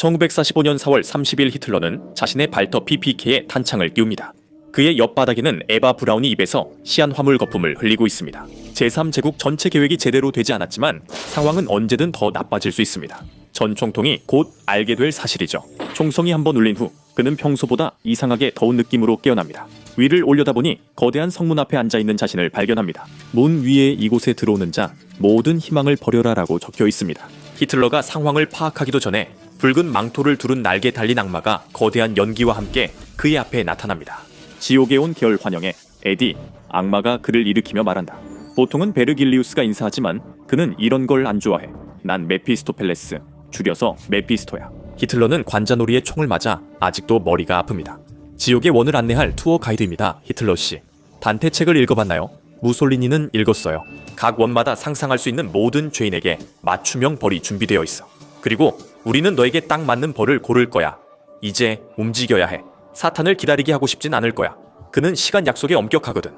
1945년 4월 30일 히틀러는 자신의 발터 PPK에 탄창을 띄웁니다. 그의 옆바닥에는 에바 브라운이 입에서 시한화물 거품을 흘리고 있습니다. 제3제국 전체 계획이 제대로 되지 않았지만 상황은 언제든 더 나빠질 수 있습니다. 전 총통이 곧 알게 될 사실이죠. 총성이 한번 울린 후 그는 평소보다 이상하게 더운 느낌으로 깨어납니다. 위를 올려다보니 거대한 성문 앞에 앉아있는 자신을 발견합니다. 문 위에 이곳에 들어오는 자 모든 희망을 버려라라고 적혀 있습니다. 히틀러가 상황을 파악하기도 전에 붉은 망토를 두른 날개 달린 악마가 거대한 연기와 함께 그의 앞에 나타납니다. 지옥에 온 개월 환영에 에디, 악마가 그를 일으키며 말한다. 보통은 베르길리우스가 인사하지만 그는 이런 걸 안 좋아해. 난 메피스토펠레스, 줄여서 메피스토야. 히틀러는 관자놀이에 총을 맞아 아직도 머리가 아픕니다. 지옥의 원을 안내할 투어 가이드입니다. 히틀러 씨. 단테 책을 읽어봤나요? 무솔리니는 읽었어요. 각 원마다 상상할 수 있는 모든 죄인에게 맞춤형 벌이 준비되어 있어. 그리고 우리는 너에게 딱 맞는 벌을 고를 거야. 이제 움직여야 해. 사탄을 기다리게 하고 싶진 않을 거야. 그는 시간 약속에 엄격하거든.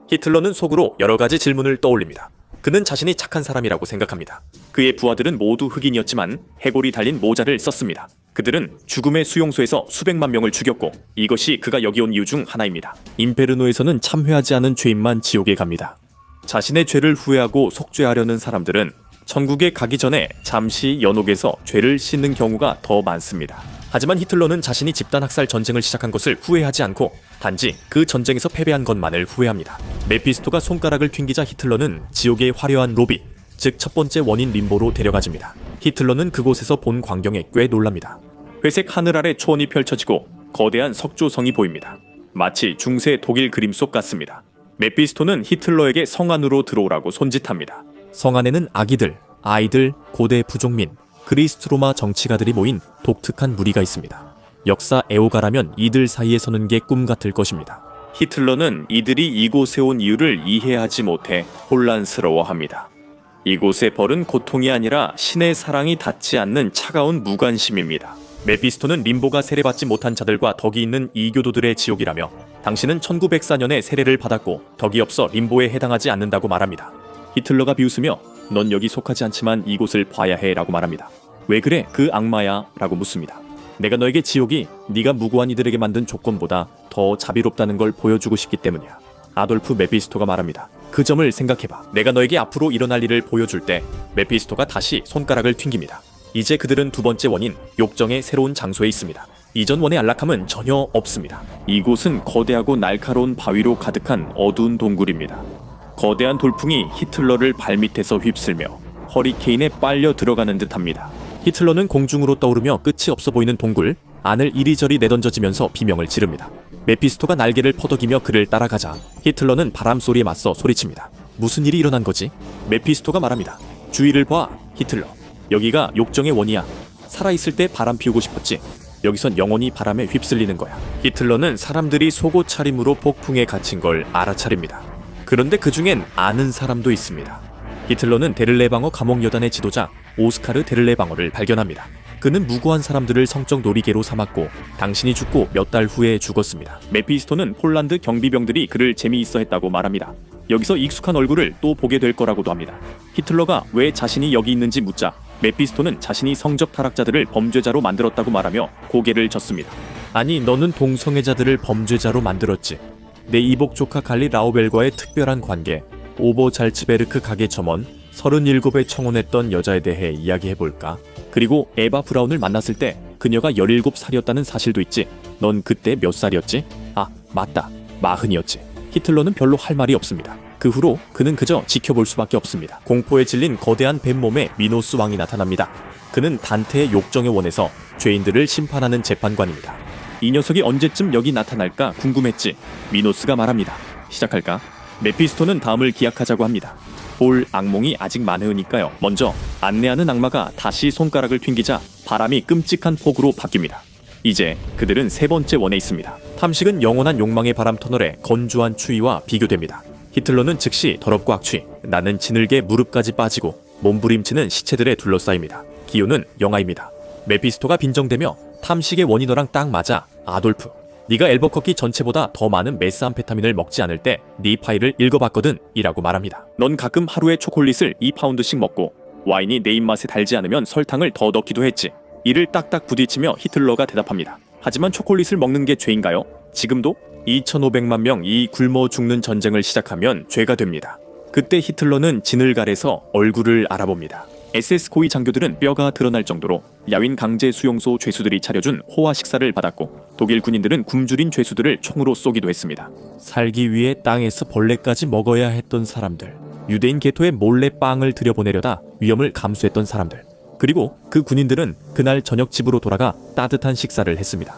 히틀러는 속으로 여러 가지 질문을 떠올립니다. 그는 자신이 착한 사람이라고 생각합니다. 그의 부하들은 모두 흑인이었지만 해골이 달린 모자를 썼습니다. 그들은 죽음의 수용소에서 수백만 명을 죽였고 이것이 그가 여기 온 이유 중 하나입니다. 인페르노에서는 참회하지 않은 죄인만 지옥에 갑니다. 자신의 죄를 후회하고 속죄하려는 사람들은 천국에 가기 전에 잠시 연옥에서 죄를 씻는 경우가 더 많습니다. 하지만 히틀러는 자신이 집단학살 전쟁을 시작한 것을 후회하지 않고 단지 그 전쟁에서 패배한 것만을 후회합니다. 메피스토가 손가락을 튕기자 히틀러는 지옥의 화려한 로비, 즉 첫 번째 원인 림보로 데려가집니다. 히틀러는 그곳에서 본 광경에 꽤 놀랍니다. 회색 하늘 아래 초원이 펼쳐지고 거대한 석조성이 보입니다. 마치 중세 독일 그림 속 같습니다. 메피스토는 히틀러에게 성 안으로 들어오라고 손짓합니다. 성 안에는 아기들, 아이들, 고대 부족민, 그리스 로마 정치가들이 모인 독특한 무리가 있습니다. 역사 애호가라면 이들 사이에 서는 게 꿈 같을 것입니다. 히틀러는 이들이 이곳에 온 이유를 이해하지 못해 혼란스러워합니다. 이곳의 벌은 고통이 아니라 신의 사랑이 닿지 않는 차가운 무관심입니다. 메피스토는 림보가 세례받지 못한 자들과 덕이 있는 이교도들의 지옥이라며 당신은 1904년에 세례를 받았고 덕이 없어 림보에 해당하지 않는다고 말합니다. 히틀러가 비웃으며 넌 여기 속하지 않지만 이곳을 봐야 해 라고 말합니다. 왜 그래? 그 악마야? 라고 묻습니다. 내가 너에게 지옥이 네가 무고한 이들에게 만든 조건보다 더 자비롭다는 걸 보여주고 싶기 때문이야. 아돌프 메피스토가 말합니다. 그 점을 생각해봐. 내가 너에게 앞으로 일어날 일을 보여줄 때 메피스토가 다시 손가락을 튕깁니다. 이제 그들은 두 번째 원인, 욕정의 새로운 장소에 있습니다. 이전 원의 안락함은 전혀 없습니다. 이곳은 거대하고 날카로운 바위로 가득한 어두운 동굴입니다. 거대한 돌풍이 히틀러를 발밑에서 휩쓸며 허리케인에 빨려 들어가는 듯합니다. 히틀러는 공중으로 떠오르며 끝이 없어 보이는 동굴 안을 이리저리 내던져지면서 비명을 지릅니다. 메피스토가 날개를 퍼덕이며 그를 따라가자 히틀러는 바람 소리에 맞서 소리칩니다. 무슨 일이 일어난 거지? 메피스토가 말합니다. 주위를 봐, 히틀러. 여기가 욕정의 원이야. 살아있을 때 바람 피우고 싶었지. 여기선 영원히 바람에 휩쓸리는 거야. 히틀러는 사람들이 속옷 차림으로 폭풍에 갇힌 걸 알아차립니다. 그런데 그 중엔 아는 사람도 있습니다. 히틀러는 데를레방어 감옥여단의 지도자 오스카르 데를레방어를 발견합니다. 그는 무고한 사람들을 성적 놀이개로 삼았고 당신이 죽고 몇 달 후에 죽었습니다. 메피스토는 폴란드 경비병들이 그를 재미있어 했다고 말합니다. 여기서 익숙한 얼굴을 또 보게 될 거라고도 합니다. 히틀러가 왜 자신이 여기 있는지 묻자 메피스토는 자신이 성적 타락자들을 범죄자로 만들었다고 말하며 고개를 젓습니다. 아니 너는 동성애자들을 범죄자로 만들었지. 내 이복 조카 갈리 라우벨과의 특별한 관계, 오버잘츠베르크 가게 점원, 37에 청혼했던 여자에 대해 이야기해볼까? 그리고 에바 브라운을 만났을 때 그녀가 17살이었다는 사실도 있지. 넌 그때 몇 살이었지? 아, 맞다. 40이었지. 히틀러는 별로 할 말이 없습니다. 그 후로 그는 그저 지켜볼 수밖에 없습니다. 공포에 질린 거대한 뱀몸에 미노스 왕이 나타납니다. 그는 단테의 욕정의 원에서 죄인들을 심판하는 재판관입니다. 이 녀석이 언제쯤 여기 나타날까 궁금했지. 미노스가 말합니다. 시작할까? 메피스토는 다음을 기약하자고 합니다. 볼 악몽이 아직 많으니까요. 먼저 안내하는 악마가 다시 손가락을 튕기자 바람이 끔찍한 폭우로 바뀝니다. 이제 그들은 세 번째 원에 있습니다. 탐식은 영원한 욕망의 바람 터널의 건조한 추위와 비교됩니다. 히틀러는 즉시 더럽고 악취, 나는 지늘게 무릎까지 빠지고 몸부림치는 시체들에 둘러싸입니다. 기호는 영하입니다. 메피스토가 빈정대며 탐식의 원이 너랑 딱 맞아. 아돌프, 네가 앨버커키 전체보다 더 많은 메스암페타민을 먹지 않을 때 네 파일을 읽어봤거든 이라고 말합니다. 넌 가끔 하루에 초콜릿을 2파운드씩 먹고 와인이 내 입맛에 달지 않으면 설탕을 더 넣기도 했지. 이를 딱딱 부딪히며 히틀러가 대답합니다. 하지만 초콜릿을 먹는 게 죄인가요? 지금도? 2500만 명이 굶어 죽는 전쟁을 시작하면 죄가 됩니다. 그때 히틀러는 진을 가려서 얼굴을 알아봅니다. SS 고위 장교들은 뼈가 드러날 정도로 야윈 강제 수용소 죄수들이 차려준 호화 식사를 받았고 독일 군인들은 굶주린 죄수들을 총으로 쏘기도 했습니다. 살기 위해 땅에서 벌레까지 먹어야 했던 사람들, 유대인 게토에 몰래 빵을 들여보내려다 위험을 감수했던 사람들, 그리고 그 군인들은 그날 저녁 집으로 돌아가 따뜻한 식사를 했습니다.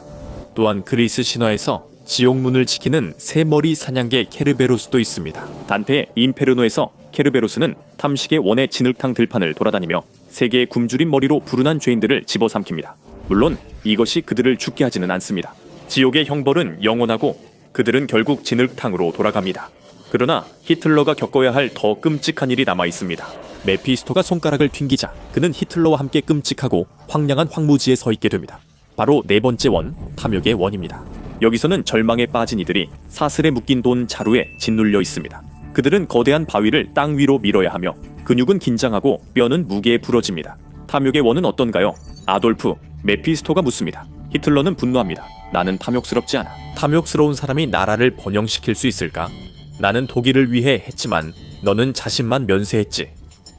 또한 그리스 신화에서 지옥문을 지키는 세머리 사냥개 케르베로스도 있습니다. 단테의 인페르노에서 케르베로스는 탐식의 원의 진흙탕 들판을 돌아다니며 세계의 굶주린 머리로 불운한 죄인들을 집어삼킵니다. 물론 이것이 그들을 죽게 하지는 않습니다. 지옥의 형벌은 영원하고 그들은 결국 진흙탕으로 돌아갑니다. 그러나 히틀러가 겪어야 할 더 끔찍한 일이 남아 있습니다. 메피스토가 손가락을 튕기자 그는 히틀러와 함께 끔찍하고 황량한 황무지에 서 있게 됩니다. 바로 네 번째 원, 탐욕의 원입니다. 여기서는 절망에 빠진 이들이 사슬에 묶인 돈 자루에 짓눌려 있습니다. 그들은 거대한 바위를 땅 위로 밀어야 하며 근육은 긴장하고 뼈는 무게에 부러집니다. 탐욕의 원은 어떤가요? 아돌프, 메피스토가 묻습니다. 히틀러는 분노합니다. 나는 탐욕스럽지 않아. 탐욕스러운 사람이 나라를 번영시킬 수 있을까? 나는 독일을 위해 했지만 너는 자신만 면세했지.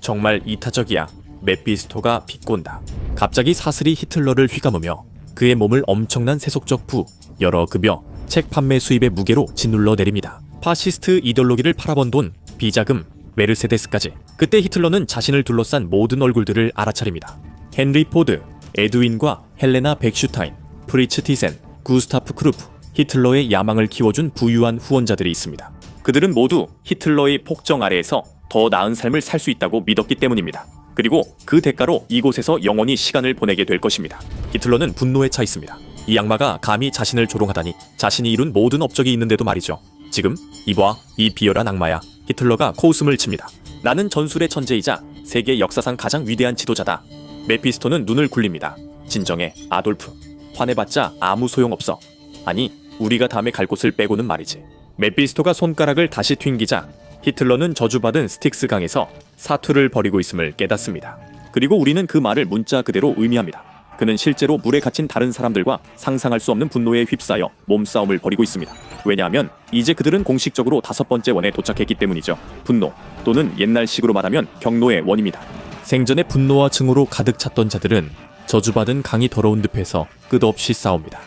정말 이타적이야. 메피스토가 비꼰다. 갑자기 사슬이 히틀러를 휘감으며 그의 몸을 엄청난 세속적 부, 여러 급여, 책 판매 수입의 무게로 짓눌러 내립니다. 파시스트 이데올로기를 팔아번 돈, 비자금, 메르세데스까지. 그때 히틀러는 자신을 둘러싼 모든 얼굴들을 알아차립니다. 헨리 포드, 에드윈과 헬레나 백슈타인, 프리츠 티센, 구스타프 크루프, 히틀러의 야망을 키워준 부유한 후원자들이 있습니다. 그들은 모두 히틀러의 폭정 아래에서 더 나은 삶을 살 수 있다고 믿었기 때문입니다. 그리고 그 대가로 이곳에서 영원히 시간을 보내게 될 것입니다. 히틀러는 분노에 차 있습니다. 이 악마가 감히 자신을 조롱하다니, 자신이 이룬 모든 업적이 있는데도 말이죠. 지금 이봐, 이 비열한 악마야. 히틀러가 코웃음을 칩니다. 나는 전술의 천재이자 세계 역사상 가장 위대한 지도자다. 메피스토는 눈을 굴립니다. 진정해, 아돌프. 화내봤자 아무 소용없어. 아니, 우리가 다음에 갈 곳을 빼고는 말이지. 메피스토가 손가락을 다시 튕기자 히틀러는 저주받은 스틱스 강에서 사투를 벌이고 있음을 깨닫습니다. 그리고 우리는 그 말을 문자 그대로 의미합니다. 그는 실제로 물에 갇힌 다른 사람들과 상상할 수 없는 분노에 휩싸여 몸싸움을 벌이고 있습니다. 왜냐하면 이제 그들은 공식적으로 5번째 원에 도착했기 때문이죠. 분노, 또는 옛날식으로 말하면 경노의 원입니다. 생전에 분노와 증오로 가득 찼던 자들은 저주받은 강이 더러운 늪에서 끝없이 싸웁니다.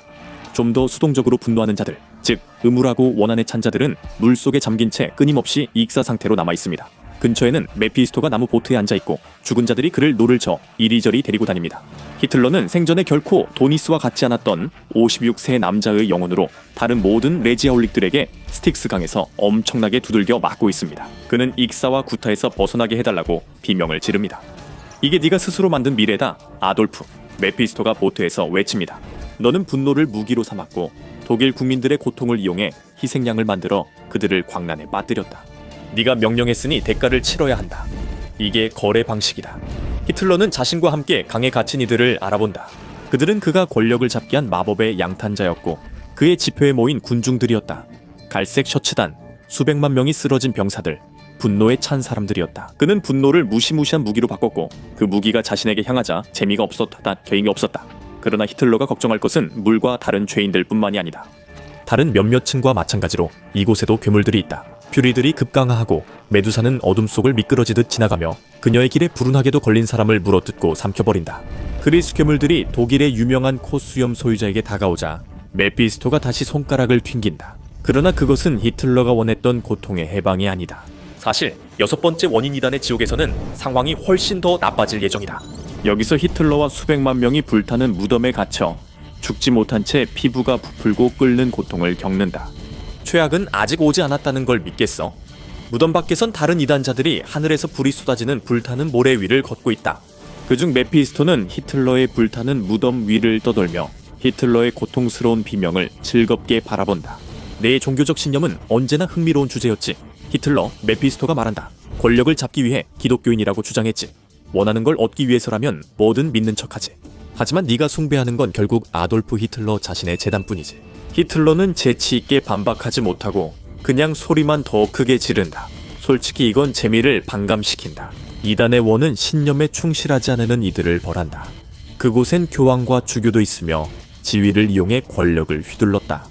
좀 더 수동적으로 분노하는 자들, 즉 음울하고 원한에 찬 자들은 물속에 잠긴 채 끊임없이 익사 상태로 남아 있습니다. 근처에는 메피스토가 나무 보트에 앉아있고 죽은 자들이 그를 노를 저 이리저리 데리고 다닙니다. 히틀러는 생전에 결코 도니스와 같지 않았던 56세 남자의 영혼으로 다른 모든 레지아올릭들에게 스틱스 강에서 엄청나게 두들겨 맞고 있습니다. 그는 익사와 구타에서 벗어나게 해달라고 비명을 지릅니다. 이게 네가 스스로 만든 미래다, 아돌프. 메피스토가 보트에서 외칩니다. 너는 분노를 무기로 삼았고 독일 국민들의 고통을 이용해 희생양을 만들어 그들을 광란에 빠뜨렸다. 네가 명령했으니 대가를 치러야 한다. 이게 거래 방식이다. 히틀러는 자신과 함께 강에 갇힌 이들을 알아본다. 그들은 그가 권력을 잡게 한 마법의 양탄자였고 그의 지표에 모인 군중들이었다. 갈색 셔츠단, 수백만 명이 쓰러진 병사들, 분노에 찬 사람들이었다. 그는 분노를 무시무시한 무기로 바꿨고 그 무기가 자신에게 향하자 재미가 없었다, 개의가 없었다. 그러나 히틀러가 걱정할 것은 물과 다른 죄인들 뿐만이 아니다. 다른 몇몇 층과 마찬가지로 이곳에도 괴물들이 있다. 퓨리들이 급강하하고 메두사는 어둠 속을 미끄러지듯 지나가며 그녀의 길에 불운하게도 걸린 사람을 물어뜯고 삼켜버린다. 그리스 괴물들이 독일의 유명한 코수염 소유자에게 다가오자 메피스토가 다시 손가락을 튕긴다. 그러나 그것은 히틀러가 원했던 고통의 해방이 아니다. 사실 6번째 원인이단의 지옥에서는 상황이 훨씬 더 나빠질 예정이다. 여기서 히틀러와 수백만 명이 불타는 무덤에 갇혀 죽지 못한 채 피부가 부풀고 끓는 고통을 겪는다. 최악은 아직 오지 않았다는 걸 믿겠어? 무덤 밖에선 다른 이단자들이 하늘에서 불이 쏟아지는 불타는 모래 위를 걷고 있다. 그중 메피스토는 히틀러의 불타는 무덤 위를 떠돌며 히틀러의 고통스러운 비명을 즐겁게 바라본다. 내 종교적 신념은 언제나 흥미로운 주제였지. 히틀러, 메피스토가 말한다. 권력을 잡기 위해 기독교인이라고 주장했지. 원하는 걸 얻기 위해서라면 뭐든 믿는 척하지. 하지만 네가 숭배하는 건 결국 아돌프 히틀러 자신의 재단뿐이지. 히틀러는 재치있게 반박하지 못하고 그냥 소리만 더 크게 지른다. 솔직히 이건 재미를 반감시킨다. 이단의 원은 신념에 충실하지 않는 이들을 벌한다. 그곳엔 교황과 주교도 있으며 지위를 이용해 권력을 휘둘렀다.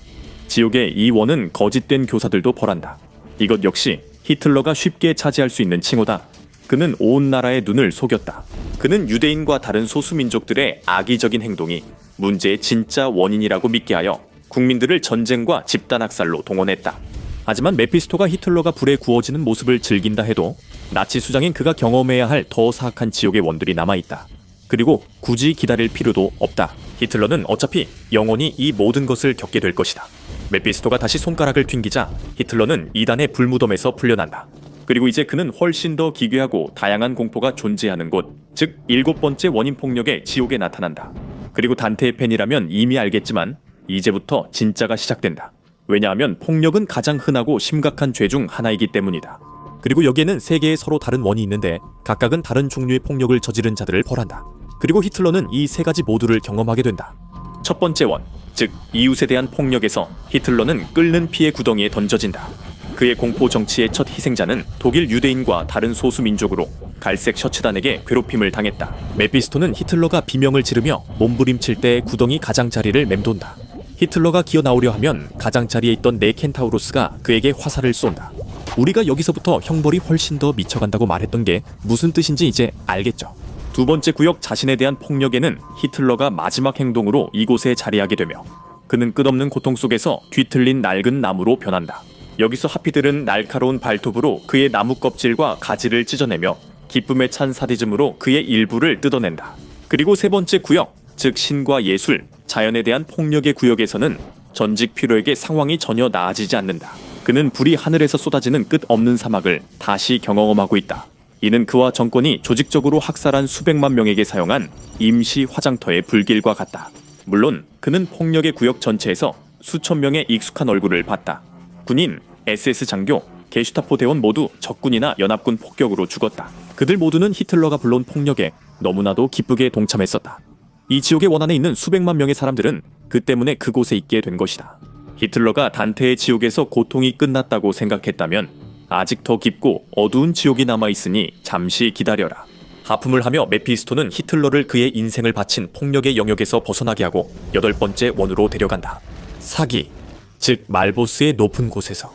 지옥의 이 원은 거짓된 교사들도 벌한다. 이것 역시 히틀러가 쉽게 차지할 수 있는 칭호다. 그는 온 나라의 눈을 속였다. 그는 유대인과 다른 소수민족들의 악의적인 행동이 문제의 진짜 원인이라고 믿게 하여 국민들을 전쟁과 집단학살로 동원했다. 하지만 메피스토가 히틀러가 불에 구워지는 모습을 즐긴다 해도 나치 수장인 그가 경험해야 할 더 사악한 지옥의 원들이 남아있다. 그리고 굳이 기다릴 필요도 없다. 히틀러는 어차피 영원히 이 모든 것을 겪게 될 것이다. 메피스토가 다시 손가락을 튕기자 히틀러는 이단의 불무덤에서 풀려난다. 그리고 이제 그는 훨씬 더 기괴하고 다양한 공포가 존재하는 곳, 즉 7번째 원인 폭력의 지옥에 나타난다. 그리고 단테의 팬이라면 이미 알겠지만 이제부터 진짜가 시작된다. 왜냐하면 폭력은 가장 흔하고 심각한 죄 중 하나이기 때문이다. 그리고 여기에는 세 개의 서로 다른 원이 있는데 각각은 다른 종류의 폭력을 저지른 자들을 벌한다. 그리고 히틀러는 이 세 가지 모두를 경험하게 된다. 첫 번째 원, 즉 이웃에 대한 폭력에서 히틀러는 끓는 피의 구덩이에 던져진다. 그의 공포 정치의 첫 희생자는 독일 유대인과 다른 소수 민족으로 갈색 셔츠단에게 괴롭힘을 당했다. 메피스토는 히틀러가 비명을 지르며 몸부림칠 때 구덩이 가장자리를 맴돈다. 히틀러가 기어 나오려 하면 가장자리에 있던 네 켄타우로스가 그에게 화살을 쏜다. 우리가 여기서부터 형벌이 훨씬 더 미쳐간다고 말했던 게 무슨 뜻인지 이제 알겠죠. 두 번째 구역 자신에 대한 폭력에는 히틀러가 마지막 행동으로 이곳에 자리하게 되며 그는 끝없는 고통 속에서 뒤틀린 낡은 나무로 변한다. 여기서 하피들은 날카로운 발톱으로 그의 나무 껍질과 가지를 찢어내며 기쁨에 찬 사디즘으로 그의 일부를 뜯어낸다. 그리고 세 번째 구역, 즉 신과 예술, 자연에 대한 폭력의 구역에서는 전직 피로에게 상황이 전혀 나아지지 않는다. 그는 불이 하늘에서 쏟아지는 끝없는 사막을 다시 경험하고 있다. 이는 그와 정권이 조직적으로 학살한 수백만 명에게 사용한 임시 화장터의 불길과 같다. 물론 그는 폭력의 구역 전체에서 수천 명의 익숙한 얼굴을 봤다. 군인, SS 장교, 게슈타포 대원 모두 적군이나 연합군 폭격으로 죽었다. 그들 모두는 히틀러가 불러온 폭력에 너무나도 기쁘게 동참했었다. 이 지옥의 원안에 있는 수백만 명의 사람들은 그 때문에 그곳에 있게 된 것이다. 히틀러가 단테의 지옥에서 고통이 끝났다고 생각했다면 아직 더 깊고 어두운 지옥이 남아있으니 잠시 기다려라. 하품을 하며 메피스토는 히틀러를 그의 인생을 바친 폭력의 영역에서 벗어나게 하고 8번째 원으로 데려간다. 사기, 즉 말보스의 높은 곳에서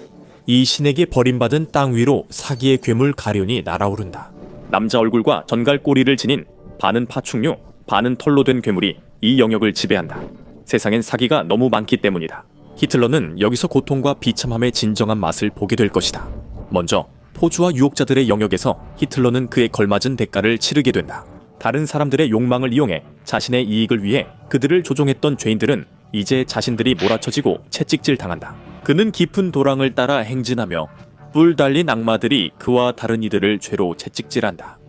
이 신에게 버림받은 땅 위로 사기의 괴물 가련이 날아오른다. 남자 얼굴과 전갈 꼬리를 지닌 반은 파충류, 반은 털로 된 괴물이 이 영역을 지배한다. 세상엔 사기가 너무 많기 때문이다. 히틀러는 여기서 고통과 비참함의 진정한 맛을 보게 될 것이다. 먼저 포주와 유혹자들의 영역에서 히틀러는 그에 걸맞은 대가를 치르게 된다. 다른 사람들의 욕망을 이용해 자신의 이익을 위해 그들을 조종했던 죄인들은 이제 자신들이 몰아쳐지고 채찍질 당한다. 그는 깊은 도랑을 따라 행진하며 뿔 달린 악마들이 그와 다른 이들을 죄로 채찍질한다.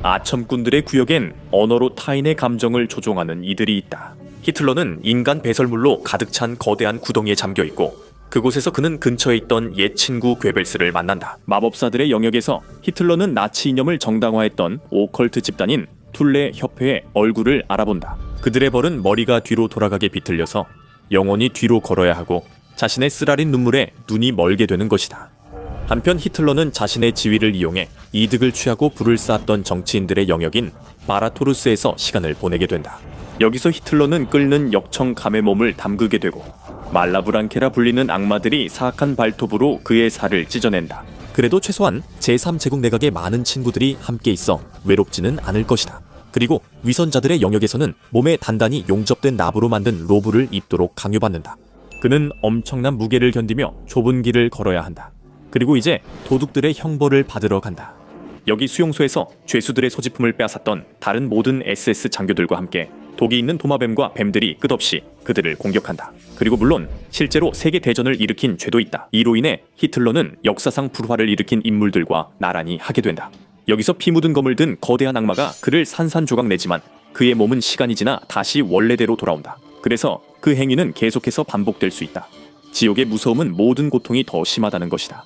아첨꾼들의 구역엔 언어로 타인의 감정을 조종하는 이들이 있다. 히틀러는 인간 배설물로 가득 찬 거대한 구덩이에 잠겨있고 그곳에서 그는 근처에 있던 옛 친구 괴벨스를 만난다. 마법사들의 영역에서 히틀러는 나치 이념을 정당화했던 오컬트 집단인 툴레 협회의 얼굴을 알아본다. 그들의 벌은 머리가 뒤로 돌아가게 비틀려서 영원히 뒤로 걸어야 하고 자신의 쓰라린 눈물에 눈이 멀게 되는 것이다. 한편 히틀러는 자신의 지위를 이용해 이득을 취하고 불을 쌓았던 정치인들의 영역인 바라토르스에서 시간을 보내게 된다. 여기서 히틀러는 끓는 역청감의 몸을 담그게 되고 말라브랑케라 불리는 악마들이 사악한 발톱으로 그의 살을 찢어낸다. 그래도 최소한 제3제국 내각의 많은 친구들이 함께 있어 외롭지는 않을 것이다. 그리고 위선자들의 영역에서는 몸에 단단히 용접된 나부로 만든 로브를 입도록 강요받는다. 그는 엄청난 무게를 견디며 좁은 길을 걸어야 한다. 그리고 이제 도둑들의 형벌을 받으러 간다. 여기 수용소에서 죄수들의 소지품을 빼앗았던 다른 모든 SS 장교들과 함께 독이 있는 도마뱀과 뱀들이 끝없이 그들을 공격한다. 그리고 물론 실제로 세계 대전을 일으킨 죄도 있다. 이로 인해 히틀러는 역사상 불화를 일으킨 인물들과 나란히 하게 된다. 여기서 피 묻은 검을 든 거대한 악마가 그를 산산조각 내지만 그의 몸은 시간이 지나 다시 원래대로 돌아온다. 그래서 그 행위는 계속해서 반복될 수 있다. 지옥의 무서움은 모든 고통이 더 심하다는 것이다.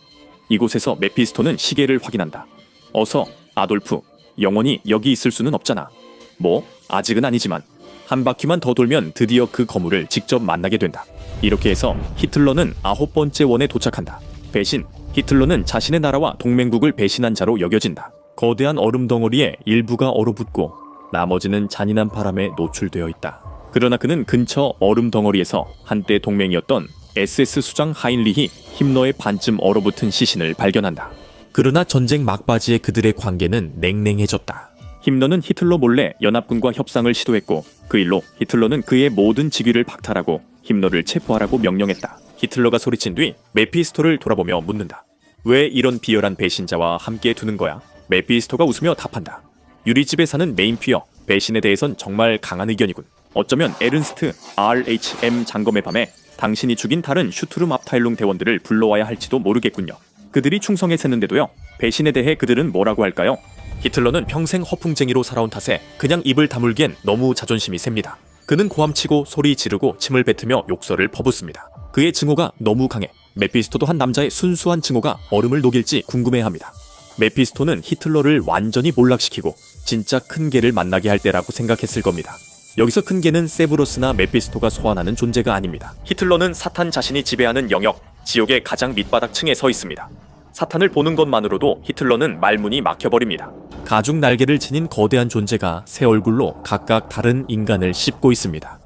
이곳에서 메피스토는 시계를 확인한다. 어서 아돌프, 영원히 여기 있을 수는 없잖아. 뭐 아직은 아니지만 한 바퀴만 더 돌면 드디어 그 거물을 직접 만나게 된다. 이렇게 해서 히틀러는 9번째 원에 도착한다. 배신, 히틀러는 자신의 나라와 동맹국을 배신한 자로 여겨진다. 거대한 얼음 덩어리에 일부가 얼어붙고 나머지는 잔인한 바람에 노출되어 있다. 그러나 그는 근처 얼음 덩어리에서 한때 동맹이었던 SS 수장 하인리히 힘러의 반쯤 얼어붙은 시신을 발견한다. 그러나 전쟁 막바지의 그들의 관계는 냉랭해졌다. 힘러는 히틀러 몰래 연합군과 협상을 시도했고 그 일로 히틀러는 그의 모든 직위를 박탈하고 힘러를 체포하라고 명령했다. 히틀러가 소리친 뒤 메피스토를 돌아보며 묻는다. 왜 이런 비열한 배신자와 함께 두는 거야? 메피스토가 웃으며 답한다. 유리집에 사는 메인퓨어, 배신에 대해선 정말 강한 의견이군. 어쩌면 에른스트 RHM 장검의 밤에 당신이 죽인 다른 슈투름 압타일룽 대원들을 불러와야 할지도 모르겠군요. 그들이 충성했었는데도요. 배신에 대해 그들은 뭐라고 할까요? 히틀러는 평생 허풍쟁이로 살아온 탓에 그냥 입을 다물기엔 너무 자존심이 셉니다. 그는 고함치고 소리 지르고 침을 뱉으며 욕설을 퍼붓습니다. 그의 증오가 너무 강해 메피스토도 한 남자의 순수한 증오가 얼음을 녹일지 궁금해합니다. 메피스토는 히틀러를 완전히 몰락시키고 진짜 큰 개를 만나게 할 때라고 생각했을 겁니다. 여기서 큰 개는 세브로스나 메피스토가 소환하는 존재가 아닙니다. 히틀러는 사탄 자신이 지배하는 영역, 지옥의 가장 밑바닥층에 서 있습니다. 사탄을 보는 것만으로도 히틀러는 말문이 막혀버립니다. 가죽 날개를 지닌 거대한 존재가 새 얼굴로 각각 다른 인간을 씹고 있습니다.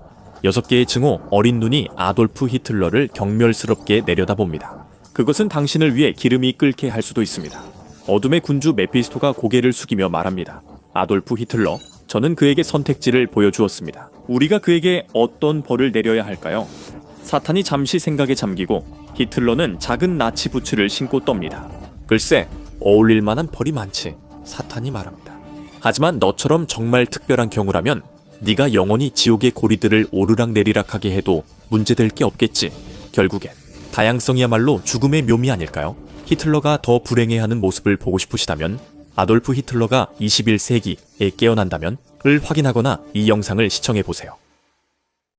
6개의 증오, 어린 눈이 아돌프 히틀러를 경멸스럽게 내려다봅니다. 그것은 당신을 위해 기름이 끓게 할 수도 있습니다. 어둠의 군주 메피스토가 고개를 숙이며 말합니다. 아돌프 히틀러, 저는 그에게 선택지를 보여주었습니다. 우리가 그에게 어떤 벌을 내려야 할까요? 사탄이 잠시 생각에 잠기고 히틀러는 작은 나치 부츠를 신고 떱니다. 글쎄, 어울릴 만한 벌이 많지. 사탄이 말합니다. 하지만 너처럼 정말 특별한 경우라면 네가 영원히 지옥의 고리들을 오르락내리락하게 해도 문제될 게 없겠지. 결국엔 다양성이야말로 죽음의 묘미 아닐까요? 히틀러가 더 불행해하는 모습을 보고 싶으시다면 아돌프 히틀러가 21세기에 깨어난다면 을 확인하거나 이 영상을 시청해보세요.